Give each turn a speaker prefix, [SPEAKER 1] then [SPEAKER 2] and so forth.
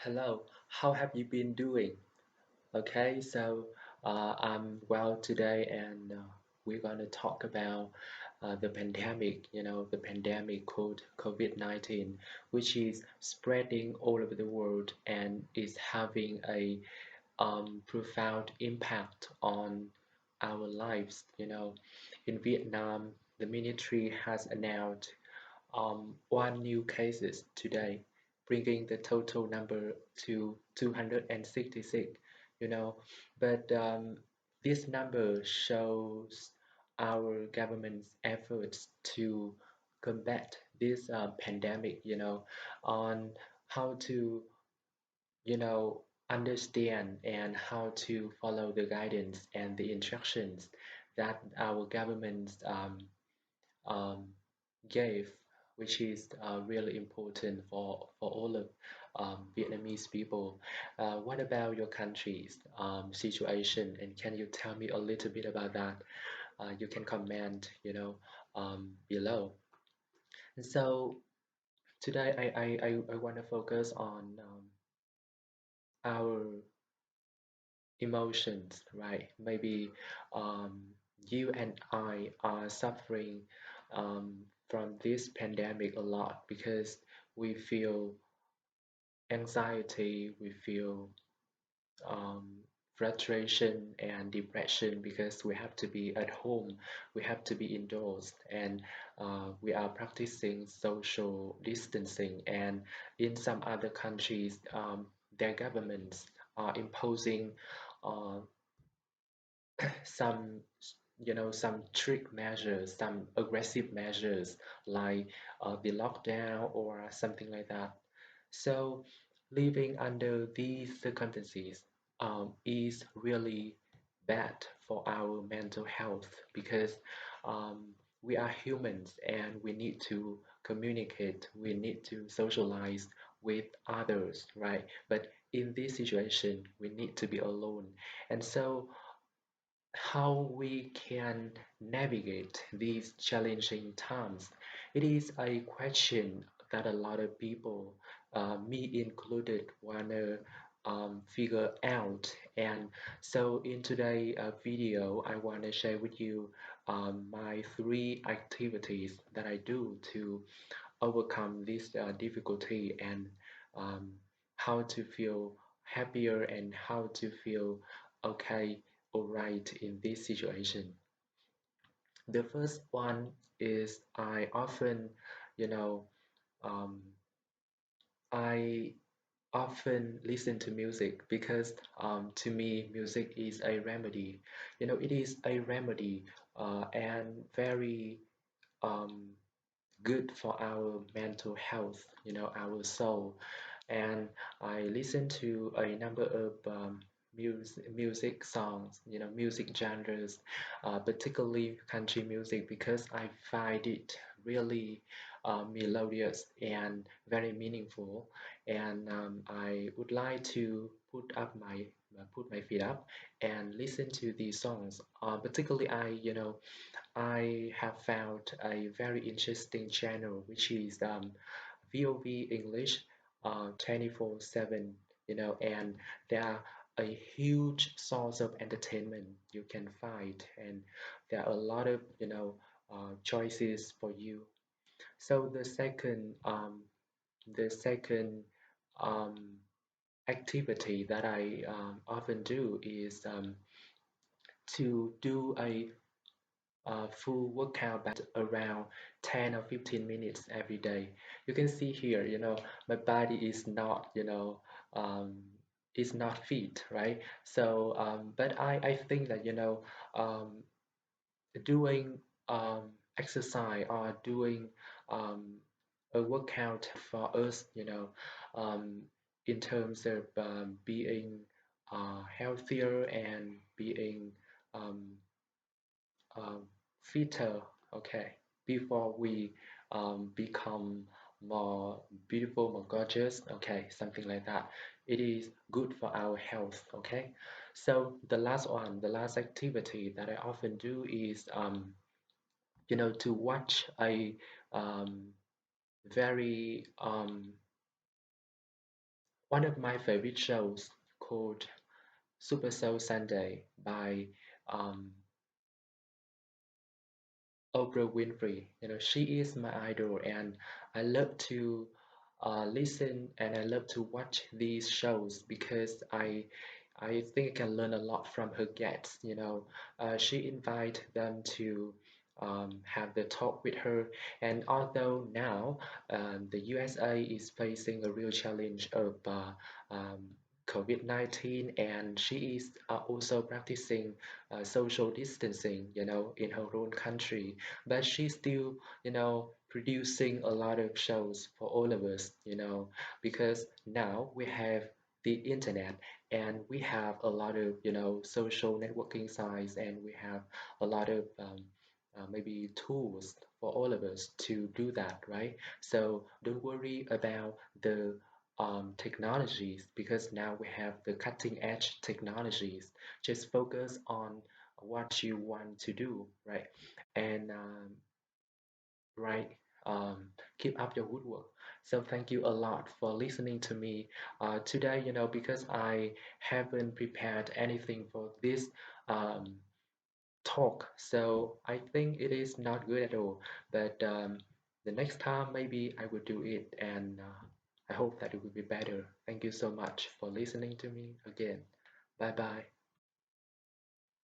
[SPEAKER 1] Hello, how have you been doing? Okay, so I'm well today, and we're going to talk about the pandemic, the pandemic called COVID-19, which is spreading all over the world and is having a profound impact on our lives. In Vietnam, the military has announced one new cases today, bringing the total number to 266, you know. But this number shows our government's efforts to combat this pandemic, on how to, you know, understand and how to follow the guidance and the instructions that our government um, gave, which is really important for all of Vietnamese people. What about your country's situation, and can you tell me a little bit about that? You can comment, below. And so today I want to focus on our emotions, right? Maybe um, you and I are suffering from this pandemic a lot because we feel anxiety, we feel um, frustration and depression because we have to be at home, we have to be indoors, and we are practicing social distancing. And in some other countries, their governments are imposing uh, some some strict measures, some aggressive measures like the lockdown or something like that. So living under these circumstances is really bad for our mental health because we are humans and we need to communicate, we need to socialize with others, right? But in this situation we need to be alone. And so how we can navigate these challenging times. It is a question that a lot of people, me included, want to figure out. And so in today's video, I want to share with you my three activities that I do to overcome this difficulty and um, how to feel happier and how to feel okay or right in this situation. The first one is I often, you know, um, I often listen to music because to me music is a remedy. It is a remedy and very um, good for our mental health, our soul. And I listen to a number of music songs, music genres, particularly country music, because I find it really melodious and very meaningful. And I would like to put my feet up and listen to these songs. Particularly, I have found a very interesting channel, which is VOV English 24/7, and they are a huge source of entertainment you can find, and there are a lot of, choices for you. So the second um, activity that I often do is to do a full workout around 10 or 15 minutes every day. You can see here, my body is not, um, is not fit, right? So, but I think that, um, doing exercise or doing um, a workout for us, um, in terms of being healthier and being um, um, fitter, okay, before we become more beautiful, more gorgeous, okay, something like that. It is good for our health, okay. So the last activity that I often do is, to watch a very one of my favorite shows called Super Soul Sunday by um, Oprah Winfrey. She is my idol, and I love to listen and I love to watch these shows because I think I can learn a lot from her guests. She invite them to have the talk with her, and although now the USA is facing a real challenge of um, COVID-19, and she is also practicing social distancing, in her own country, but she's still, producing a lot of shows for all of us, because now we have the internet and we have a lot of, social networking sites, and we have a lot of maybe tools for all of us to do that, right? So don't worry about the technologies, because now we have the cutting edge technologies. Just focus on what you want to do, right? And right, keep up your woodwork. So thank you a lot for listening to me today. Because I haven't prepared anything for this um, talk, so I think it is not good at all. But the next time maybe I will do it, and I hope that it will be better. Thank you so much for listening to me again. Bye bye.